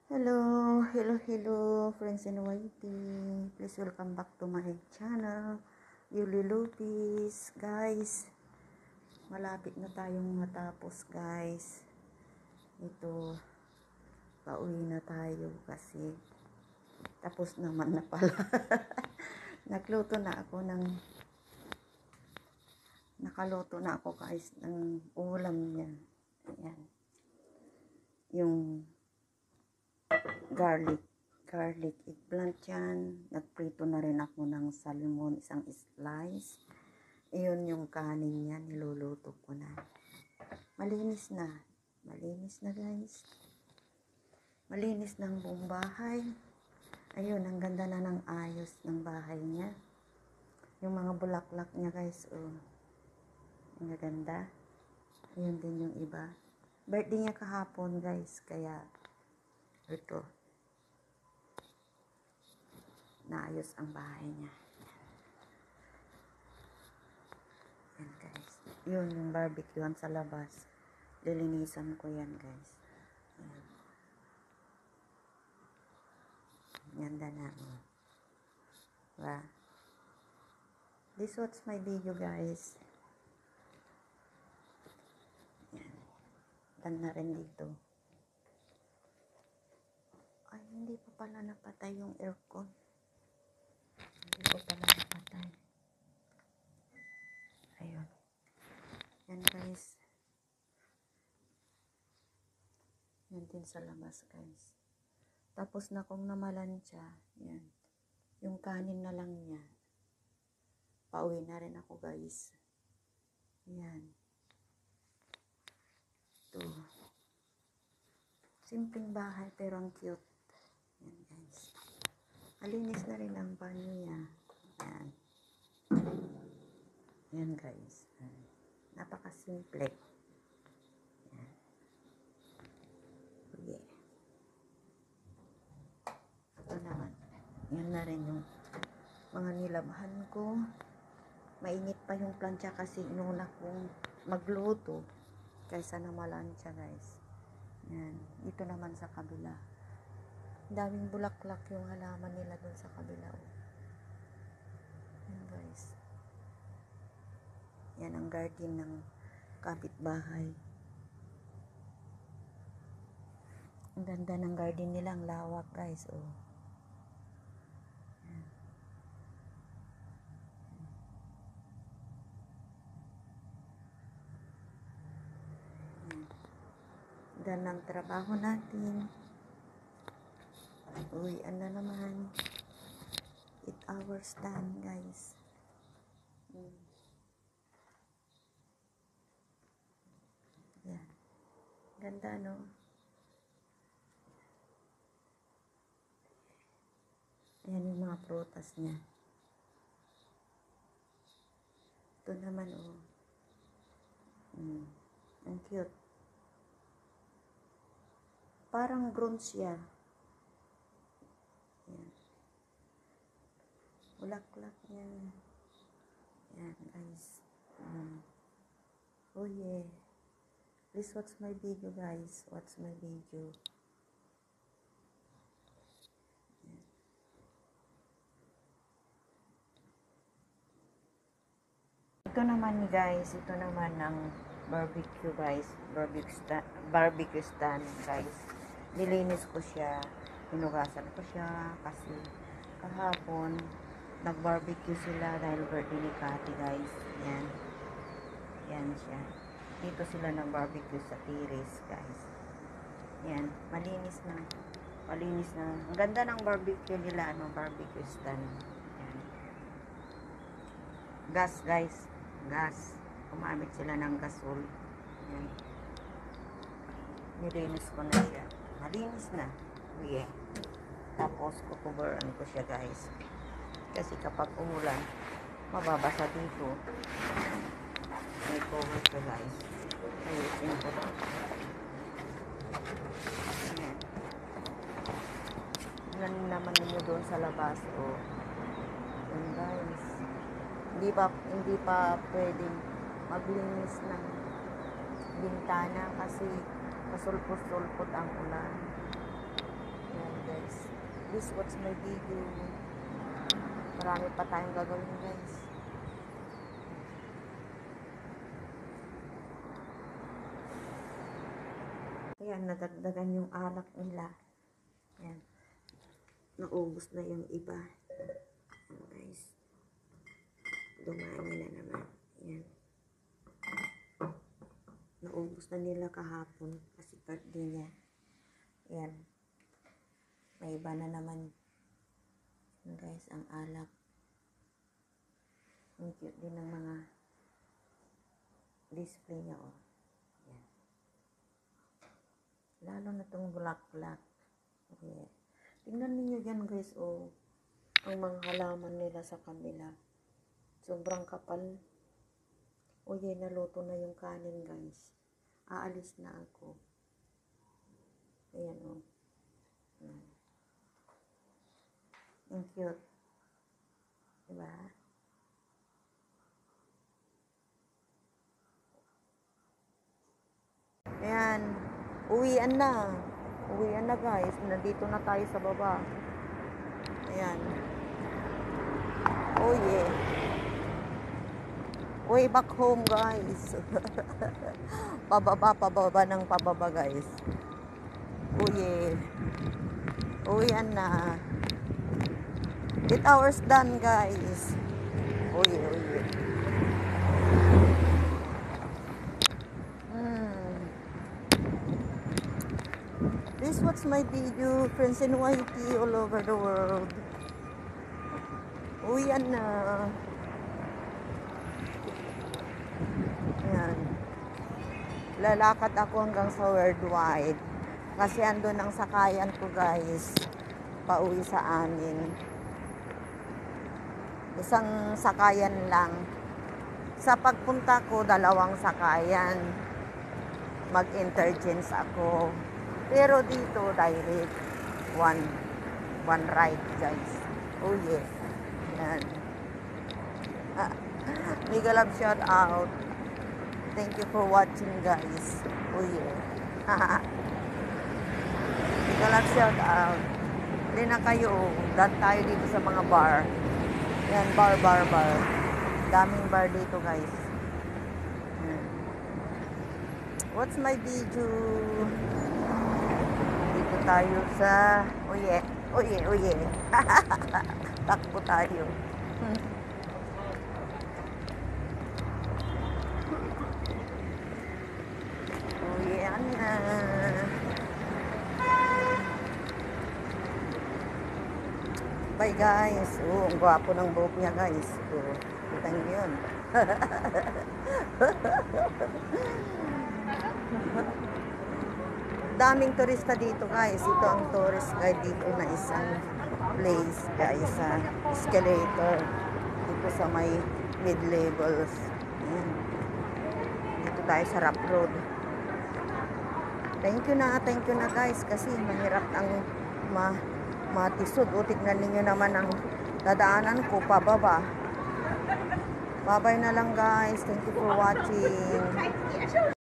Hello, friends in waiting. Please welcome back to my channel, Yuli Lupis. Guys, malapit na tayong matapos, guys. Ito, pauwi na tayo kasi tapos naman na pala. Nakaluto na ako guys ng ulam niya. Ayan. Yung garlic eggplant yan. Nagprito na rin ako ng salmon, isang slice. Iyon yung kanin yan, niluluto ko na. Malinis na guys. Malinis ng buong bahay. Ayun, ang ganda na ng ayos ng bahay niya. Yung mga bulaklak niya guys, oh. Ang ganda. Ayun din yung iba. Birthday niya kahapon guys, kaya ito, naayos ang bahay niya. Yan guys. Yun yung barbecue sa labas. Lilinisan ko yan guys. Yan. Ganda na. Diba? This was my video guys. Yan. Ganda rin dito. Ay, hindi pa pala napatay yung aircon. Hindi ko pala napatay. Ayun. Yan guys. Yan din sa labas guys. Tapos na kong namalansya. Yan. Yung kanin na lang niya. Pauwi na rin ako guys. Yan. Ito. Simpleng bahay pero ang cute. Yan guys. Malinis na rin ang banyo niya. Yan. Yan guys. Napakasimple. Yan. Okay. Ito naman. Yan na rin yung mga nilabhan ko. Mainit pa yung plancha kasi inuna kong magluto kaysa na malansya guys. Yan. Dito naman sa kabila. Daming bulaklak yung halaman nila dun sa kabila. Yan guys. Yan ang garden ng kapitbahay. Ang ganda ng garden nila. Ang lawak guys. Oh. Yan. Yan. Ganda ng trabaho natin. Uy, ano naman. 8 hours done, guys. Yan. Ganda, no? Ayan yung mga prutas niya. Ito naman, oh. Ang cute. Parang grown siya. Yan. Bulaklak niya. Yan, guys. Oh, yeah. Please watch my video, guys. Watch my video. Yan. Ito naman, guys. Ito naman ang barbecue, guys. Barbecue stand, guys. Nilinis ko siya. Hinugasan ko siya kasi kahapon nag-barbecue sila dahil birthday ni Kati guys. Yan. Yan siya. Dito sila nag-barbecue sa terrace guys. Yan. Malinis na. Malinis na. Ang ganda ng barbecue nila. Barbecue stand. Yan. Gas guys. Gas. Kumamit sila ng gasol. Yan. Nilinis ko na siya. Malinis na. Yeah. Tapos kukubaran ko siya guys. Kasi kapag umulan, mababasa dito. May cover siya guys. Ayusin ko lang. Ayan. Alam naman ninyo doon sa labas. Oh. Ayan guys. Hindi pa pwedeng maglinis ng bintana kasi kasulpot-sulpot ang ulan. Please watch my video. Marami pa tayong gagawin, guys. Ayan, nadagdagan yung alak nila. Ayan. Naubos na yung iba. Ayan, guys. Dumami na naman. Ayan. Naubos na nila kahapon kasi birthday niya. Ayan. May iba na naman. Ayan, guys, ang alak. Ang cute din ng mga display niya, oh. Ayan. Lalo na itong black. Okay. Tingnan niyo yan, guys, oh. Ang mga halaman nila sa kanila. Sobrang kapal. O yan, naluto na yung kanin, guys. Aalis na ako. Ayan, oh. Ayan. Ang cute. Diba? Ayan. Uwian na. Uwian na, guys. Nandito na tayo sa baba. Ayan. Oh, yeah. Way back home, guys. Pababa ng pababa, guys. Oh, yeah. Uwian na. 8 hours done, guys. Oh, yeah, oh, yeah. Please watch my video, friends in YT all over the world. Uwian na. Ayan. Lalakad ako hanggang sa Worldwide. Kasi andun ang sakayan ko, guys. Pauwi sa amin. Isang sakayan lang. Sa pagpunta ko, 2 sakayan. Mag-interchange ako. Pero dito, direct. One ride, guys. Oh, yeah. Yan. Mega love shout out. Thank you for watching, guys. Oh, yeah. Mega love shout out. Hindi na kayo. Dan tayo dito sa mga bar. Yan, bar. Daming bar dito, guys. Watch my video. Dito tayo sa Oye. Takbo tayo. Oye, na. Bye, guys. Oh, ang gwapo ng buhok niya, guys. Oh, kita niyo yun. Daming turista dito, guys. Ito ang tourist guide dito na isang place, guys, sa escalator dito sa may mid-levels. Dito tayo sa Rock Road. Thank you na, guys, kasi mahirap ang matisod. O, tignan ninyo naman ang dadaanan ko pababa. Bye-bye na lang, guys. Thank you for watching.